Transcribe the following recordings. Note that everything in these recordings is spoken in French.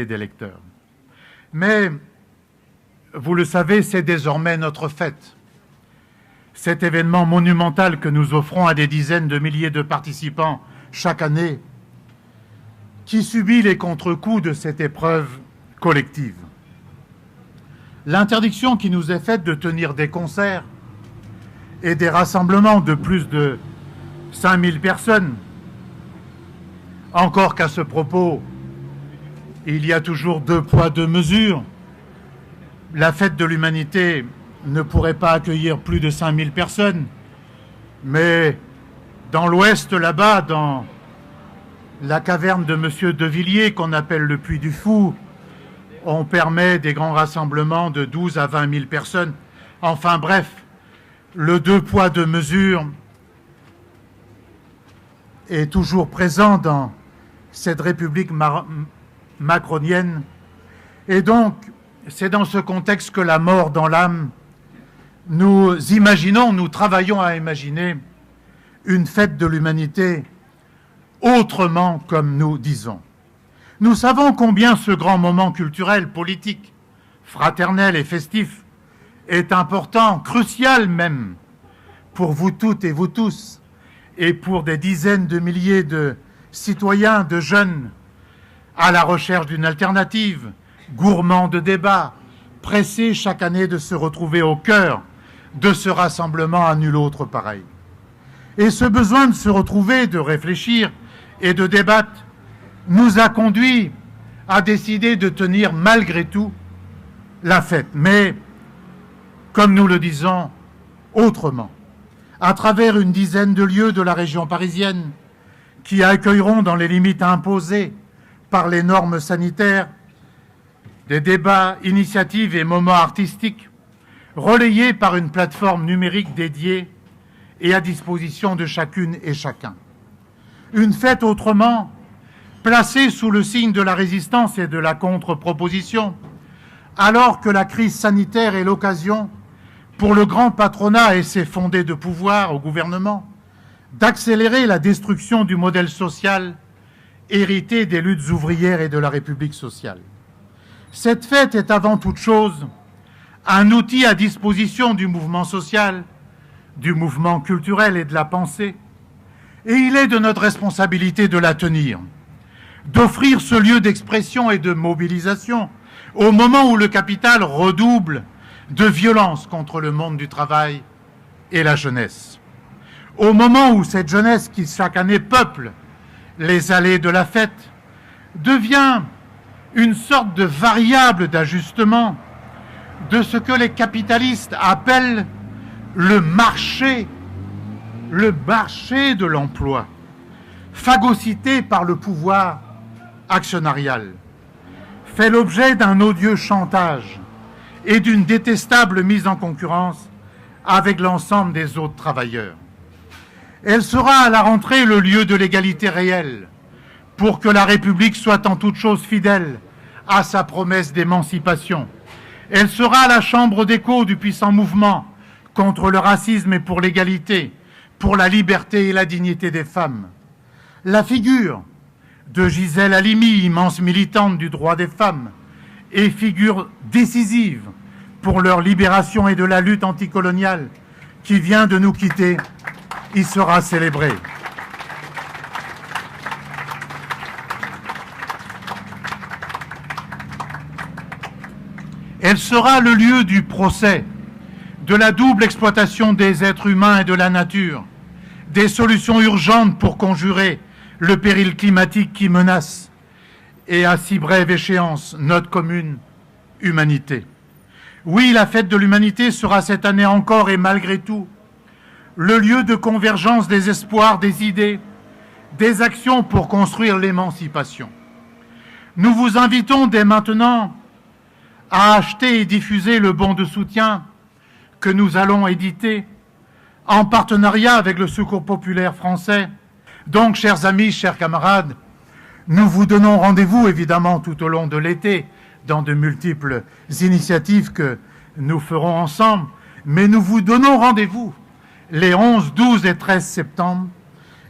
des lecteurs. Mais, vous le savez, c'est désormais notre fête. Cet événement monumental que nous offrons à des dizaines de milliers de participants chaque année, qui subit les contre-coups de cette épreuve collective. L'interdiction qui nous est faite de tenir des concerts et des rassemblements de plus de 5000 personnes, encore qu'à ce propos, il y a toujours 2 poids, 2 mesures. La fête de l'humanité ne pourrait pas accueillir plus de 5000 personnes, mais dans l'Ouest, là-bas, dans la caverne de M. De Villiers, qu'on appelle le Puy du Fou, on permet des grands rassemblements de 12 à 20 000 personnes. Enfin bref, le 2 poids, 2 mesures est toujours présent dans cette République macronienne. Et donc, c'est dans ce contexte que la mort dans l'âme, nous travaillons à imaginer une fête de l'humanité autrement, comme nous disons. Nous savons combien ce grand moment culturel, politique, fraternel et festif est important, crucial même, pour vous toutes et vous tous, et pour des dizaines de milliers de citoyens, de jeunes, à la recherche d'une alternative, gourmands de débats, pressés chaque année de se retrouver au cœur de ce rassemblement à nul autre pareil. Et ce besoin de se retrouver, de réfléchir et de débattre nous a conduit à décider de tenir malgré tout la fête, mais, comme nous le disons, autrement, à travers une dizaine de lieux de la région parisienne qui accueilleront dans les limites imposées par les normes sanitaires des débats, initiatives et moments artistiques relayés par une plateforme numérique dédiée et à disposition de chacune et chacun. Une fête autrement, placée sous le signe de la résistance et de la contre-proposition, alors que la crise sanitaire est l'occasion pour le grand patronat et ses fondés de pouvoir au gouvernement d'accélérer la destruction du modèle social hérité des luttes ouvrières et de la République sociale. Cette fête est avant toute chose un outil à disposition du mouvement social, du mouvement culturel et de la pensée, et il est de notre responsabilité de la tenir, d'offrir ce lieu d'expression et de mobilisation au moment où le capital redouble de violence contre le monde du travail et la jeunesse. Au moment où cette jeunesse qui chaque année peuple les allées de la fête devient une sorte de variable d'ajustement de ce que les capitalistes appellent le marché de l'emploi, phagocyté par le pouvoir actionnarial, fait l'objet d'un odieux chantage et d'une détestable mise en concurrence avec l'ensemble des autres travailleurs. Elle sera à la rentrée le lieu de l'égalité réelle pour que la République soit en toute chose fidèle à sa promesse d'émancipation. Elle sera la chambre d'écho du puissant mouvement contre le racisme et pour l'égalité, pour la liberté et la dignité des femmes. La figure de Gisèle Halimi, immense militante du droit des femmes, et figure décisive pour leur libération et de la lutte anticoloniale, qui vient de nous quitter, y sera célébrée. Elle sera le lieu du procès, de la double exploitation des êtres humains et de la nature, des solutions urgentes pour conjurer le péril climatique qui menace, et à si brève échéance, notre commune humanité. Oui, la fête de l'humanité sera cette année encore et malgré tout le lieu de convergence des espoirs, des idées, des actions pour construire l'émancipation. Nous vous invitons dès maintenant à acheter et diffuser le bon de soutien que nous allons éditer en partenariat avec le Secours populaire français. Donc, chers amis, chers camarades, nous vous donnons rendez-vous évidemment tout au long de l'été dans de multiples initiatives que nous ferons ensemble, mais nous vous donnons rendez-vous les 11, 12 et 13 septembre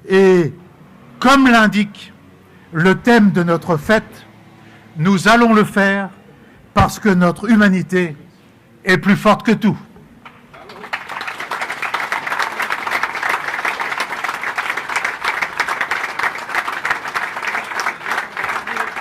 et, comme l'indique le thème de notre fête, Nous allons le faire parce que notre humanité est plus forte que tout.